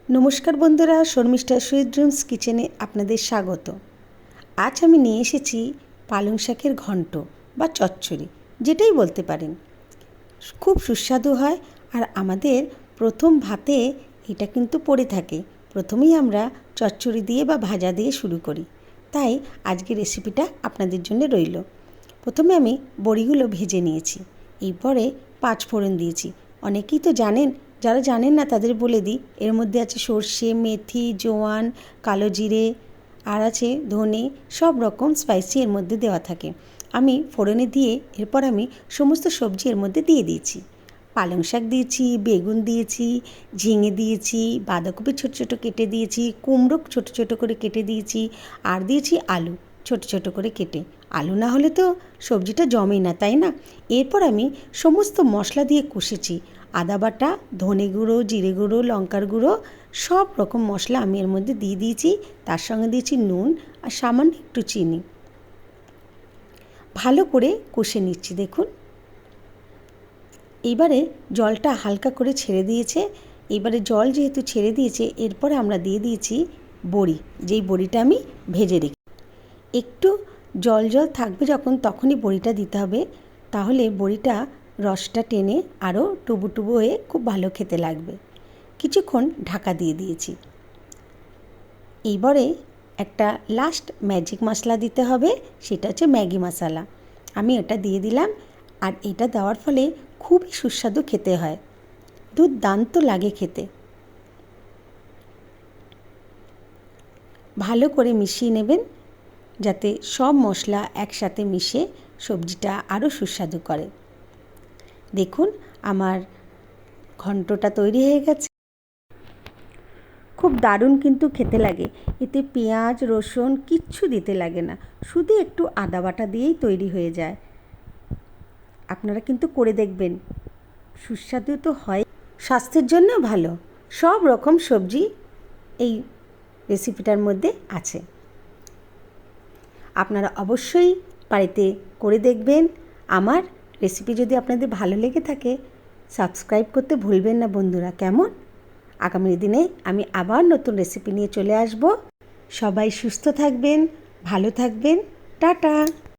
নমস্কার বন্ধুরা, Sharmistha sweet dreams কিচেনে আপনাদের স্বাগত। আজ আমি নিয়ে এসেছি পালং শাকের ঘন্ট বা চচ্চড়ি, যেটাই বলতে পারেন। খুব সুস্বাদু হয়। আর আমাদের প্রথম ভাতে এটা কিন্তু পড়ে থাকে। প্রথমেই আমরা চচ্চড়ি দিয়ে বা ভাজা দিয়ে শুরু করি। তাই আজকের রেসিপিটা আপনাদের জন্য রইল। প্রথমে আমি বড়িগুলো ভেজে নিয়েছি, এরপরে পাঁচফোড়ন দিয়েছি। অনেকেই তো জানেন, যারা জানেন না তাদের বলে দিই। এর মধ্যে আছে সর্ষে, মেথি, জোয়ান, কালো জিরে, আর আছে ধনে, সব রকম স্পাইসি এর মধ্যে দেওয়া থাকে। আমি ফোড়নে দিয়ে এরপর আমি সমস্ত সবজি এর মধ্যে দিয়ে দিয়েছি। পালং শাক দিয়েছি, বেগুন দিয়েছি, ঝিঙে দিয়েছি, বাঁধাকপি ছোটো ছোটো কেটে দিয়েছি, কুমড়ো ছোটো ছোটো করে কেটে দিয়েছি, আর দিয়েছি আলু ছোটো ছোটো করে কেটে। আলু না হলে তো সবজিটা জমে না, তাই না? এরপর আমি সমস্ত মশলা দিয়ে কষেছি। আদা বাটা, ধনে গুঁড়ো, জিরে গুঁড়ো, লঙ্কার গুঁড়ো, সব রকম মশলা আমি এর মধ্যে দিয়ে দিয়েছি। তার সঙ্গে দিয়েছি নুন আর সামান্য একটু চিনি। ভালো করে কষে নিচ্ছি। দেখুন, এইবারে জলটা হালকা করে ছেড়ে দিয়েছে। এবারে জল যেহেতু ছেড়ে দিয়েছে, এরপরে আমরা দিয়ে দিয়েছি বড়ি, যেই বড়িটা আমি ভেজে রেখে। একটু জল জল থাকবে যখন, তখনই বড়িটা দিতে হবে। তাহলে বড়িটা রসটা টেনে আরও টুবু টুবু হয়ে খুব ভালো খেতে লাগবে। কিছুক্ষণ ঢাকা দিয়ে দিয়েছি। এইবারে একটা লাস্ট ম্যাজিক মশলা দিতে হবে, সেটা হচ্ছে ম্যাগি মশলা। আমি এটা দিয়ে দিলাম। আর এটা দেওয়ার ফলে খুবই সুস্বাদু খেতে হয়, দুর্দান্ত লাগে খেতে। ভালো করে মিশিয়ে নেবেন, যাতে সব মশলা একসাথে মিশে সবজিটা আরও সুস্বাদু করে। দেখুন, আমার ঘন্টটা তৈরি হয়ে গেছে। খুব দারুণ কিন্তু খেতে লাগে। এতে পেঁয়াজ রসুন কিচ্ছু দিতে লাগে না, শুধু একটু আদা বাটা দিয়েই তৈরি হয়ে যায়। আপনারা কিন্তু করে দেখবেন, সুস্বাদু তো হয়, স্বাস্থ্যের জন্য ভালো। সব রকম সবজি এই রেসিপিটার মধ্যে আছে। আপনারা অবশ্যই বাড়িতে করে দেখবেন। আমার রেসিপি যদি আপনাদের ভালো লেগে থাকে, সাবস্ক্রাইব করতে ভুলবেন না বন্ধুরা, কেমন? আগামী দিনে আমি আবার নতুন রেসিপি নিয়ে চলে আসব। সবাই সুস্থ থাকবেন, ভালো থাকবেন। টাটা।